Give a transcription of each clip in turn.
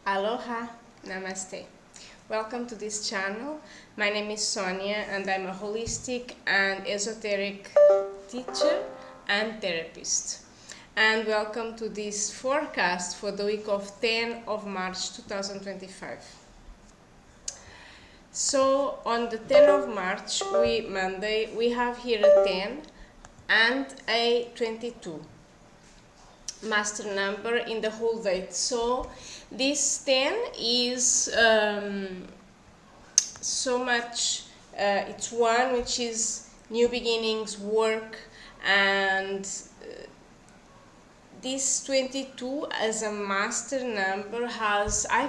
Aloha, Namaste. Welcome to this channel. My name is Sonia and I'm a holistic and esoteric teacher and therapist. And welcome to this forecast for the week of 10 of March 2025. So on the 10th of March, Monday, we have here a 10 and a 22. Master number in the whole date. So this 10 is so much, it's one which is new beginnings, work, and this 22 as a master number has, I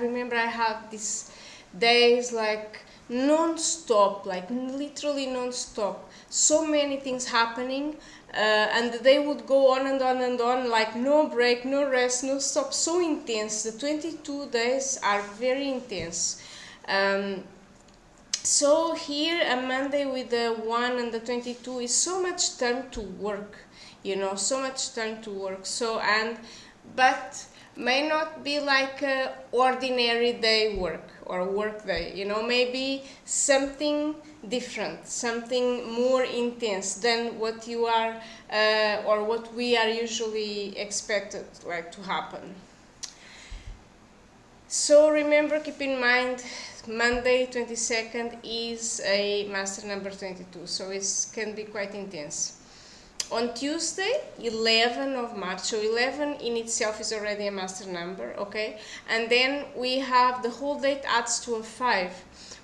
remember I have these days like non-stop, like literally non-stop, so many things happening, and they would go on and on and on, like no break, no rest, no stop, so intense. The 22 days are very intense. So here a Monday with the 1 and the 22 is so much time to work, so much time to work. But may not be like a ordinary day work or work day, maybe something different, something more intense than what you are or what we are usually expected like to happen. So remember, keep in mind, Monday 22nd is a master number 22, so it can be quite intense. On Tuesday, 11 of March, so 11 in itself is already a master number, okay? And then we have the whole date adds to a 5,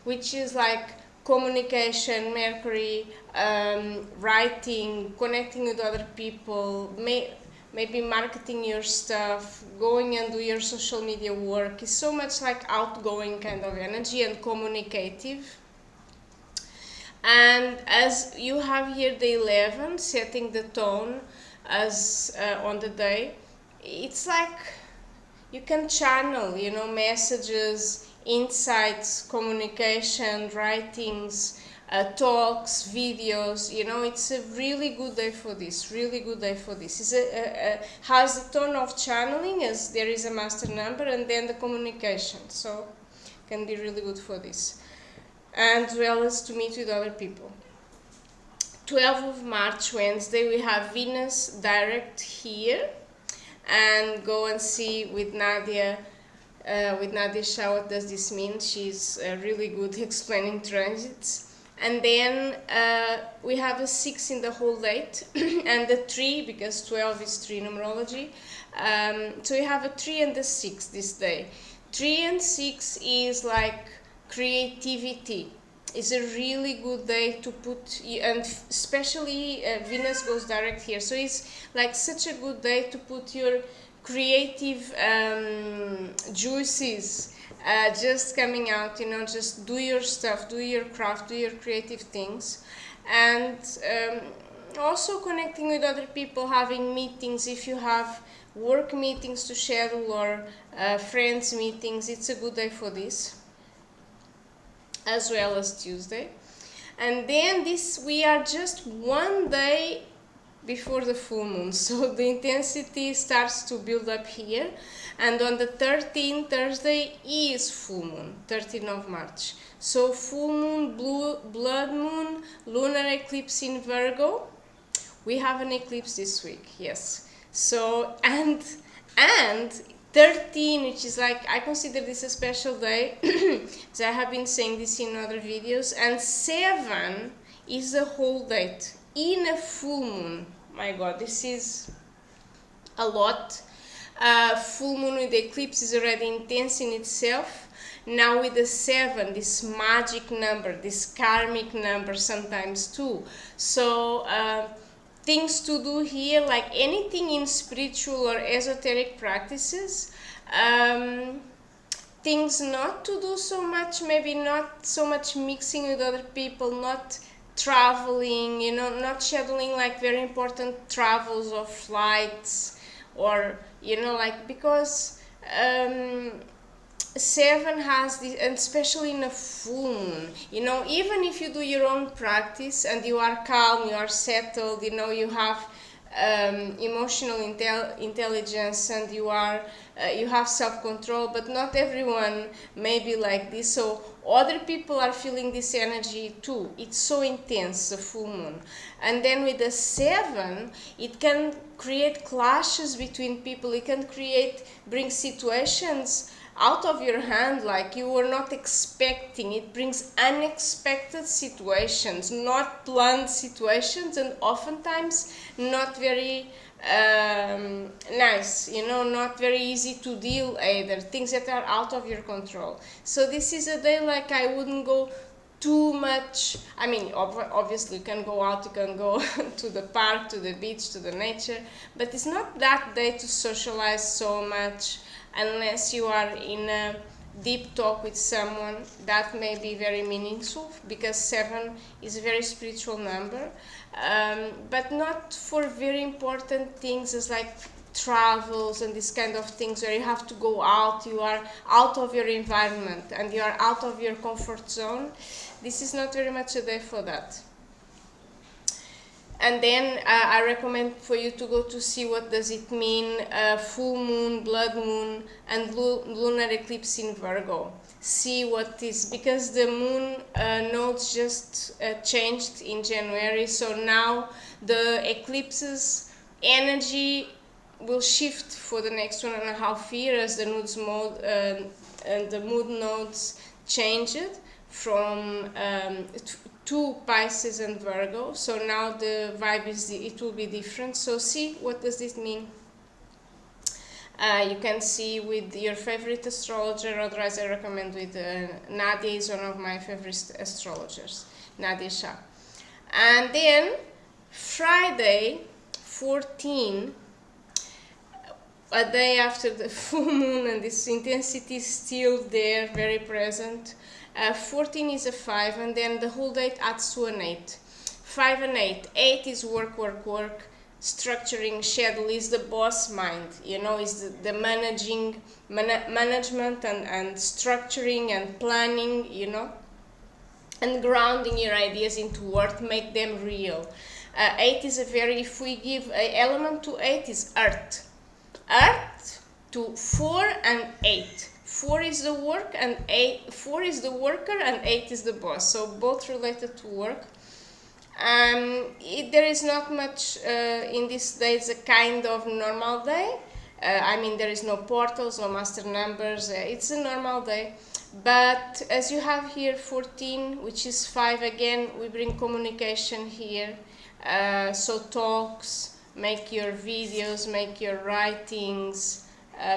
which is like communication, Mercury, writing, connecting with other people, maybe marketing your stuff, going and do your social media work. Is so much like outgoing kind of energy and communicative. And as you have here the 11 setting the tone as on the day, it's like you can channel, messages, insights, communication, writings, talks, videos, it's a really good day for this, It's has the tone of channeling, as there is a master number, and then the communication, so can be really good for this, as well as to meet with other people. 12th of March, Wednesday, we have Venus direct here, and go and see with Nadia. With Nadia Shah, what does this mean? She's really good explaining transits. And then we have a 6 in the whole date, and the 3, because 12 is 3 numerology. So you have a 3 and a 6 this day. 3 and 6 is like creativity. It's a really good day to put, and especially Venus goes direct here, so it's like such a good day to put your creative juices just coming out, just do your stuff, do your craft, do your creative things, and also connecting with other people, having meetings. If you have work meetings to schedule or friends meetings, it's a good day for this, as well as Tuesday. And then we are just one day before the full moon, so the intensity starts to build up here. And on the 13th, Thursday, is full moon, 13th of March. So full moon, blood moon, lunar eclipse in Virgo. We have an eclipse this week, yes. So, and 13, which is like, I consider this a special day, as I have been saying this in other videos, and 7 is the whole date in a full moon. My God, this is a lot. Full moon with the eclipse is already intense in itself. Now with the 7, this magic number, this karmic number sometimes too. So things to do here, like anything in spiritual or esoteric practices, things not to do so much, maybe not so much mixing with other people, not traveling, not scheduling like very important travels or flights, or because 7 has this, and especially in a full moon, even if you do your own practice and you are calm, you are settled, you have emotional intelligence, and you have self-control, but not everyone may be like this. So other people are feeling this energy too. It's so intense, the full moon. And then with the 7, it can create clashes between people. It can bring situations out of your hand, like you were not expecting. It brings unexpected situations, not planned situations, and oftentimes not very nice, not very easy to deal either, things that are out of your control. So this is a day like I wouldn't go too much. I mean, obviously you can go out, you can go to the park, to the beach, to the nature, but it's not that day to socialize so much, unless you are in a deep talk with someone. That may be very meaningful, because 7 is a very spiritual number, but not for very important things as like travels and this kind of things where you have to go out, you are out of your environment and you are out of your comfort zone. This is not very much a day for that. And then I recommend for you to go to see what does it mean, full moon, blood moon, and lunar eclipse in Virgo. See what is, because the moon nodes just changed in January, so now the eclipses energy will shift for the next 1.5 years as the nodes and the moon nodes changed from to Pisces and Virgo. So now the vibe it will be different. So see what does this mean. You can see with your favorite astrologer, otherwise I recommend with Nadia, is one of my favorite astrologers, Nadia Shah. And then Friday 14, a day after the full moon, and this intensity is still there, very present. 14 is a 5, and then the whole date adds to an 8. 5 and 8. 8 is work, work, work. Structuring, schedule, is the boss mind, is the management and structuring and planning, and grounding your ideas into earth, make them real. 8 is a very, if we give an element to 8, is earth. Earth to 4 and 8. 4 is the work and 4 is the worker, and 8 is the boss. So both related to work. There is not much in these days a kind of normal day. There is no portals, no master numbers. It's a normal day. But as you have here 14, which is 5 again, we bring communication here. So talks, make your videos, make your writings,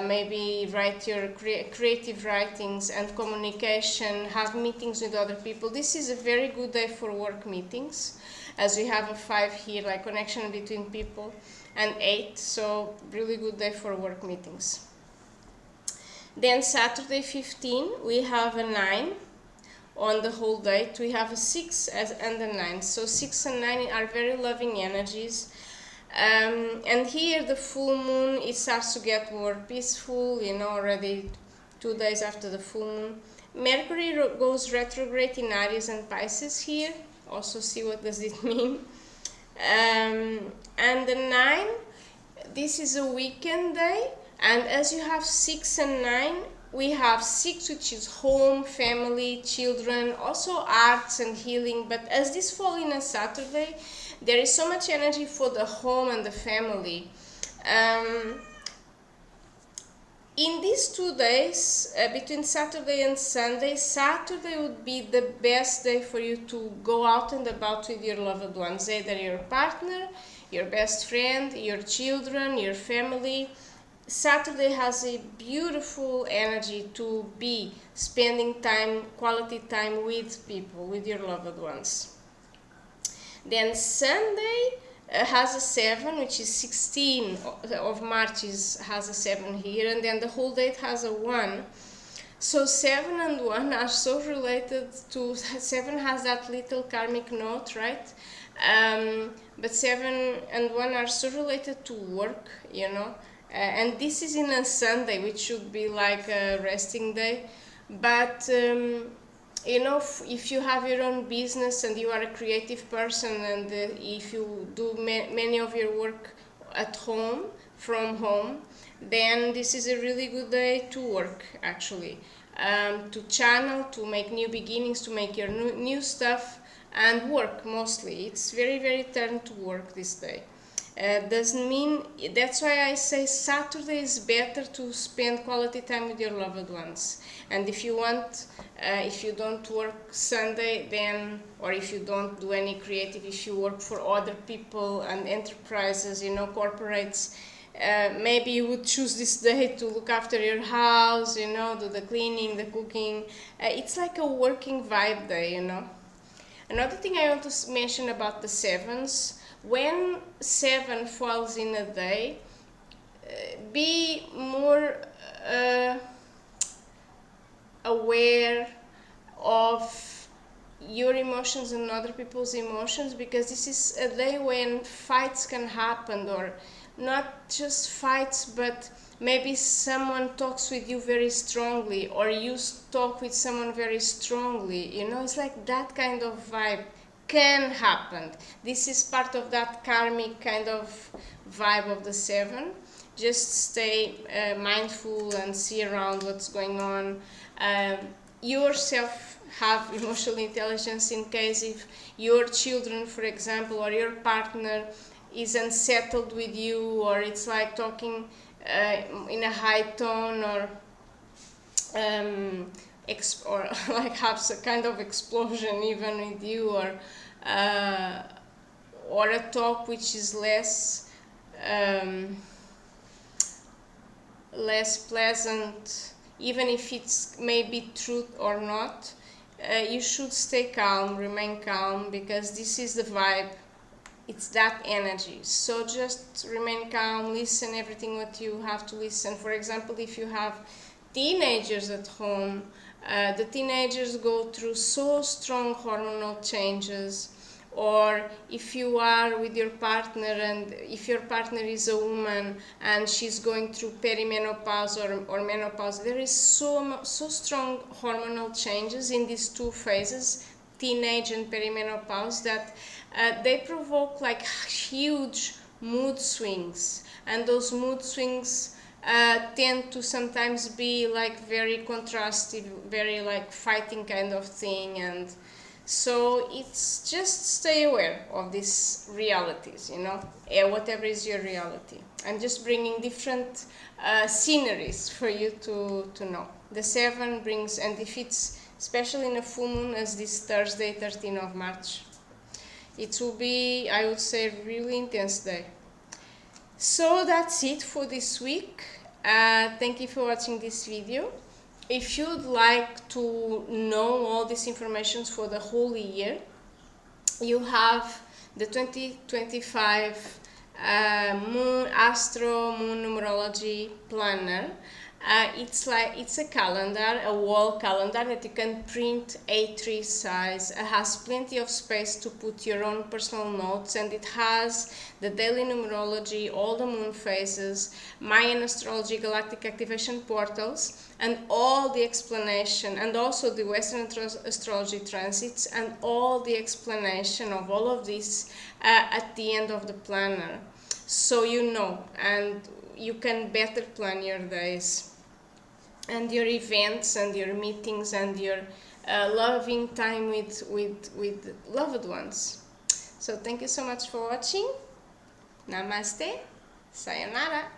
maybe write your creative writings and communication, have meetings with other people. This is a very good day for work meetings, as we have a 5 here, like connection between people, and 8, so really good day for work meetings. Then Saturday 15, we have a 9 on the whole date. We have a 6 and a 9, so 6 and 9 are very loving energies. And here the full moon, it starts to get more peaceful, already 2 days after the full moon. Mercury goes retrograde in Aries and Pisces here. Also see what does it mean. And the 9, this is a weekend day, and as you have 6 and 9, we have 6, which is home, family, children, also arts and healing. But as this fall in a Saturday, there is so much energy for the home and the family. In these 2 days, between Saturday and Sunday, Saturday would be the best day for you to go out and about with your loved ones, either your partner, your best friend, your children, your family. Saturday has a beautiful energy to be spending time, quality time with people, with your loved ones. Then Sunday has a 7, which is 16 of March has a 7 here, and then the whole date has a 1. So 7 and 1 are so related to, 7 has that little karmic note, right? But 7 and 1 are so related to work, and this is in a Sunday, which should be like a resting day. But if you have your own business and you are a creative person, and if you do many of your work at home, from home, then this is a really good day to work, actually, to channel, to make new beginnings, to make your new stuff, and work mostly. It's very, very turn to work this day. Doesn't mean, that's why I say Saturday is better to spend quality time with your loved ones. And if you want, if you don't work Sunday, then, or if you don't do any creative, if you work for other people and enterprises, you know, corporates, maybe you would choose this day to look after your house, you know, do the cleaning, the cooking. It's like a working vibe day, you know. Another thing I want to mention about the sevens, when 7 falls in a day, be more aware of your emotions and other people's emotions, because this is a day when fights can happen, or not just fights, but maybe someone talks with you very strongly, or you talk with someone very strongly, you know. It's like that kind of vibe can happen. This is part of that karmic kind of vibe of the 7. Just stay mindful and see around what's going on. Yourself have emotional intelligence in case if your children, for example, or your partner is unsettled with you, or it's like talking in a high tone, or like have a kind of explosion even with you, or a talk which is less pleasant, even if it's maybe truth or not. You should stay calm, remain calm, because this is the vibe. It's that energy. So just remain calm, listen everything what you have to listen. For example, if you have teenagers at home, the teenagers go through so strong hormonal changes. Or if you are with your partner, and if your partner is a woman and she's going through perimenopause or menopause, there is so strong hormonal changes in these two phases, teenage and perimenopause, that they provoke like huge mood swings, and those mood swings tend to sometimes be like very contrastive, very like fighting kind of thing. And so it's just stay aware of these realities, you know, whatever is your reality. I'm just bringing different sceneries for you to know. The 7 brings, and if it's especially in a full moon as this Thursday, 13th of March, it will be, I would say, really intense day. So that's it for this week. Thank you for watching this video. If you'd like to know all this information for the whole year, you have the 2025 Moon Astro Moon Numerology Planner. It's a calendar, a wall calendar that you can print A3 size. It has plenty of space to put your own personal notes, and it has the daily numerology, all the moon phases, Mayan astrology, galactic activation portals, and all the explanation, and also the Western astrology transits, and all the explanation of all of this at the end of the planner. So you know, and you can better plan your days and your events and your meetings and your loving time with loved ones. So thank you so much for watching. Namaste. Sayonara.